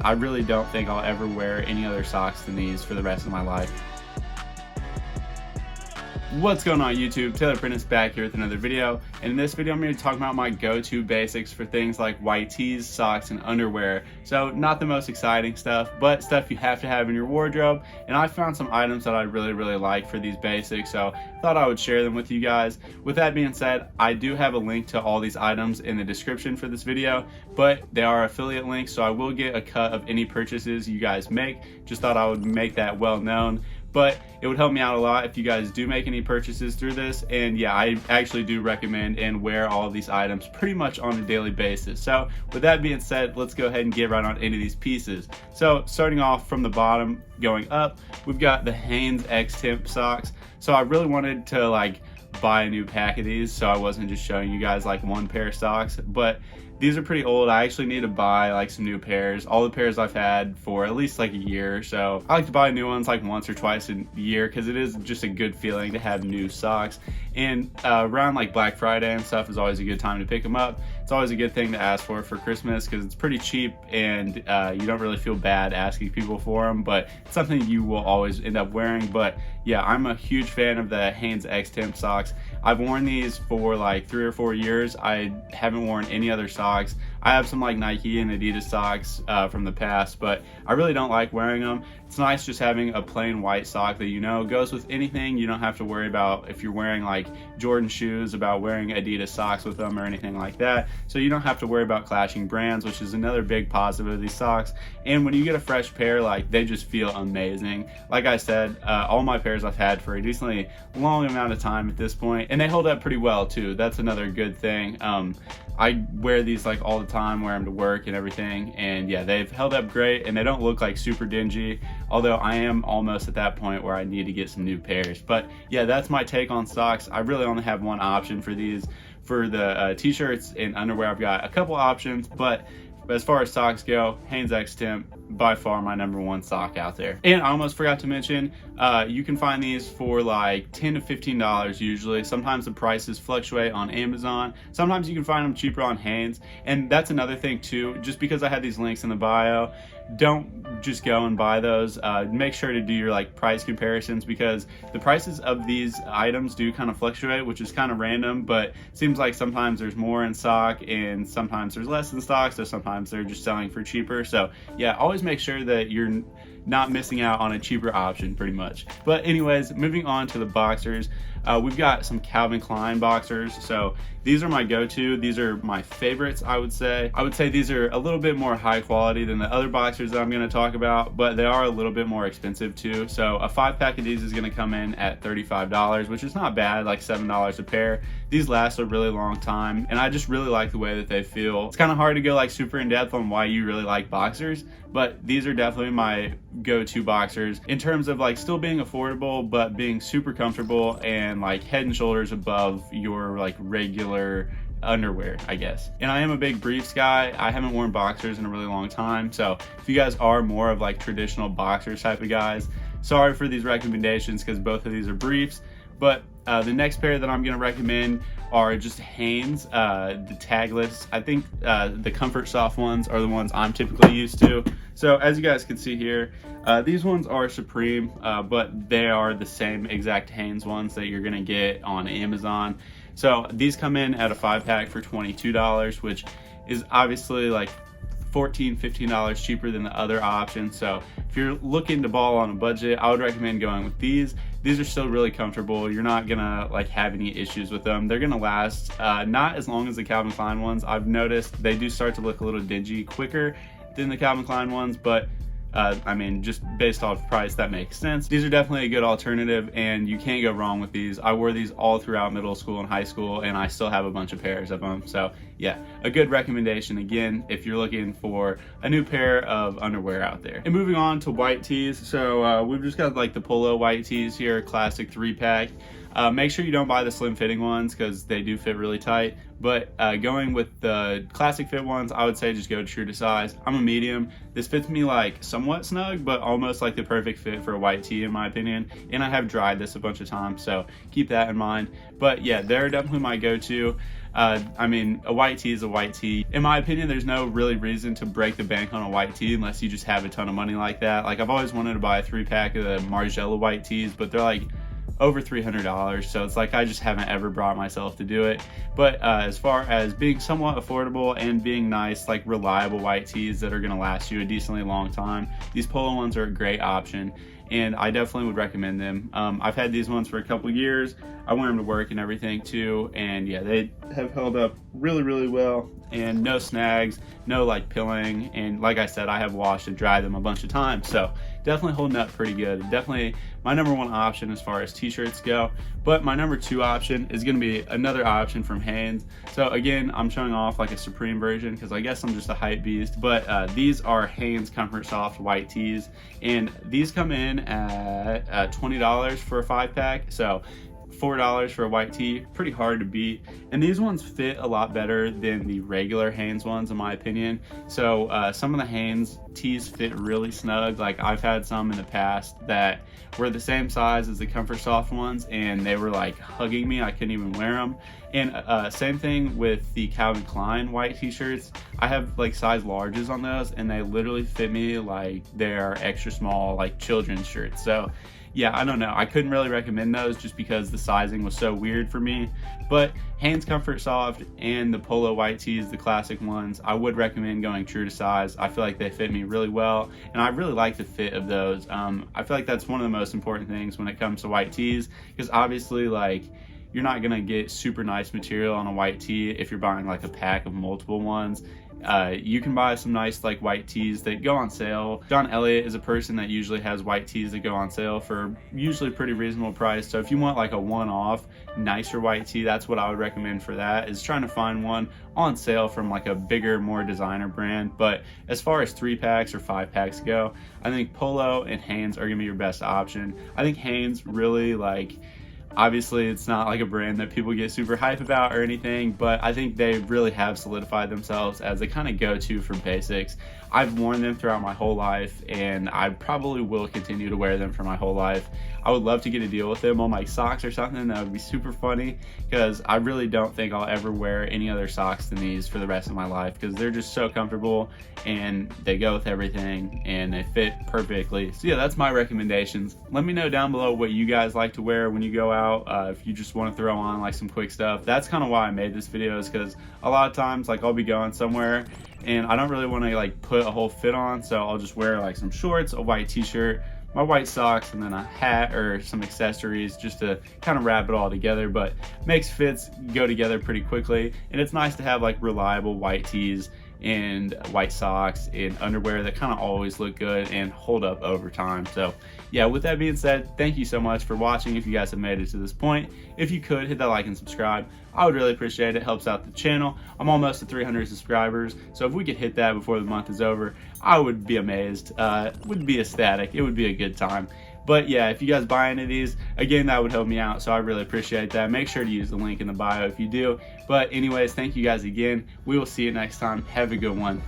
I really don't think I'll ever wear any other socks than these for the rest of my life. What's going on YouTube? Taylor Prentice back here with another video, and in this video I'm going to talk about my go-to basics for things like white tees, socks, and underwear. So not the most exciting stuff, but stuff you have to have in your wardrobe, and I found some items that I really like for these basics, so I thought I would share them with you guys. With that being said, I do have a link to all these items in the description for this video, but they are affiliate links, so I will get a cut of any purchases you guys make. Just thought I would make that well known. But it would help me out a lot if you guys do make any purchases through this. And yeah, I actually do recommend and wear all of these items pretty much on a daily basis. So with that being said, let's go ahead and get right on into these pieces. So starting off from the bottom going up, we've got the Hanes X Temp socks. So I really wanted to buy a new pack of these, so I wasn't just showing you guys one pair of socks, but these are pretty old. I actually need to buy some new pairs. All the pairs I've had for at least a year, so I like to buy new ones once or twice a year because it is just a good feeling to have new socks. And around Black Friday and stuff is always a good time to pick them up. It's always a good thing to ask for Christmas because it's pretty cheap, and you don't really feel bad asking people for them, but it's something you will always end up wearing. But yeah, I'm a huge fan of the Hanes X Temp socks. I've worn these for 3 or 4 years. I haven't worn any other socks. I have some Nike and Adidas socks from the past, but I really don't like wearing them. It's nice just having a plain white sock that goes with anything. You don't have to worry about if you're wearing Jordan shoes about wearing Adidas socks with them or anything like that. So you don't have to worry about clashing brands, which is another big positive of these socks. And when you get a fresh pair, they just feel amazing. Like I said, all my pairs I've had for a decently long amount of time at this point, and they hold up pretty well too. That's another good thing. I wear these all the time, wear them to work and everything, and yeah, they've held up great, and they don't look super dingy, although I am almost at that point where I need to get some new pairs. But yeah, that's my take on socks. I really only have one option for these. For the t-shirts and underwear, I've got a couple options, but as far as socks go, Hanes X Temp, by far my #1 sock out there. And I almost forgot to mention, you can find these for $10 to $15 usually. Sometimes the prices fluctuate on Amazon. Sometimes you can find them cheaper on Hanes. And that's another thing too, just because I had these links in the bio, don't just go and buy those. Make sure to do your price comparisons, because the prices of these items do kind of fluctuate, which is kind of random, but it seems like sometimes there's more in stock and sometimes there's less in stock, so sometimes they're just selling for cheaper. So yeah, always make sure that you're not missing out on a cheaper option pretty much. But anyways, moving on to the boxers, we've got some Calvin Klein boxers. So these are my go-to. These are my favorites, I would say. I would say these are a little bit more high quality than the other boxers that I'm going to talk about, but they are a little bit more expensive too. So a 5-pack of these is going to come in at $35, which is not bad, $7 a pair. These last a really long time, and I just really like the way that they feel. It's kind of hard to go super in depth on why you really like boxers, but these are definitely my go-to boxers in terms of still being affordable, but being super comfortable and head and shoulders above your regular underwear, I guess. And I am a big briefs guy. I haven't worn boxers in a really long time, so if you guys are more of traditional boxers type of guys, sorry for these recommendations because both of these are briefs. But the next pair that I'm going to recommend are just Hanes, the tagless. I think the Comfort Soft ones are the ones I'm typically used to. So as you guys can see here, these ones are Supreme, but they are the same exact Hanes ones that you're going to get on Amazon. So these come in at a 5-pack for $22, which is obviously $14, $15 cheaper than the other option. So if you're looking to ball on a budget, I would recommend going with these. These are still really comfortable. You're not gonna have any issues with them. They're gonna last not as long as the Calvin Klein ones. I've noticed they do start to look a little dingy quicker than the Calvin Klein ones, but I mean, just based off price, that makes sense. These are definitely a good alternative, and you can't go wrong with these. I wore these all throughout middle school and high school, and I still have a bunch of pairs of them. So yeah, a good recommendation again if you're looking for a new pair of underwear out there. And moving on to white tees, so we've just got the polo white tees here, classic 3-pack. Make sure you don't buy the slim fitting ones because they do fit really tight, but going with the classic fit ones, I would say just go true to size. I'm a medium. This fits me somewhat snug, but almost the perfect fit for a white tee in my opinion, and I have dried this a bunch of times, so keep that in mind. But yeah, they're definitely my go-to. I mean, a white tee is a white tee. In my opinion, there's no really reason to break the bank on a white tee unless you just have a ton of money like that. Like, I've always wanted to buy a 3-pack of the Margiela white tees, but they're like over $300, so it's like I just haven't ever brought myself to do it. But as far as being somewhat affordable and being nice, like reliable white tees that are going to last you a decently long time, these Polo ones are a great option, and I definitely would recommend them. I've had these ones for a couple years. I wear them to work and everything too, and yeah, they have held up really well, and no snags, no like pilling, and like I said, I have washed and dried them a bunch of times, so definitely holding up pretty good. Definitely my number one option as far as t-shirts go. But my number two option is going to be another option from Hanes. So again, I'm showing off like a Supreme version because I guess I'm just a hype beast, but these are Hanes Comfort Soft white tees, and these come in at $20 for a 5-pack, so $4 for a white tee, pretty hard to beat. And these ones fit a lot better than the regular Hanes ones in my opinion. So some of the Hanes tees fit really snug. Like, I've had some in the past that were the same size as the Comfort Soft ones, and they were like hugging me. I couldn't even wear them. And same thing with the Calvin Klein white t-shirts. I have like size larges on those, and they literally fit me like they're extra small, like children's shirts. So yeah, I don't know. I couldn't really recommend those just because the sizing was so weird for me. But Hanes Comfort Soft and the Polo white tees, the classic ones, I would recommend going true to size. I feel like they fit me really well, and I really like the fit of those. I feel like that's one of the most important things when it comes to white tees, because obviously, like, you're not gonna get super nice material on a white tee if you're buying like a pack of multiple ones. You can buy some nice like white tees that go on sale. John Elliott is a person that usually has white tees that go on sale for usually pretty reasonable price. So if you want like a one-off nicer white tee, that's what I would recommend for that, is trying to find one on sale from like a bigger, more designer brand. But as far as 3-packs or 5-packs go, I think Polo and Hanes are gonna be your best option. I think Hanes really, like, obviously it's not like a brand that people get super hype about or anything, but I think they really have solidified themselves as a kind of go-to for basics. I've worn them throughout my whole life, and I probably will continue to wear them for my whole life. I would love to get a deal with them on like socks or something. That would be super funny, because I really don't think I'll ever wear any other socks than these for the rest of my life, because they're just so comfortable and they go with everything and they fit perfectly. So yeah, that's my recommendations. Let me know down below what you guys like to wear when you go out. If you just want to throw on like some quick stuff, that's kind of why I made this video, is because a lot of times like I'll be going somewhere and I don't really want to like put a whole fit on, so I'll just wear like some shorts, a white t-shirt, my white socks, and then a hat or some accessories just to kind of wrap it all together. But makes fits go together pretty quickly, and it's nice to have like reliable white tees and white socks and underwear that kind of always look good and hold up over time. So yeah, with that being said, thank you so much for watching. If you guys have made it to this point, if you could hit that like and subscribe, I would really appreciate it. It helps out the channel. I'm almost at 300 subscribers, so if we could hit that before the month is over, I would be amazed. Would be ecstatic. It would be a good time. But yeah, if you guys buy any of these, again, that would help me out, so I really appreciate that. Make sure to use the link in the bio if you do. But anyways, thank you guys again. We will see you next time. Have a good one.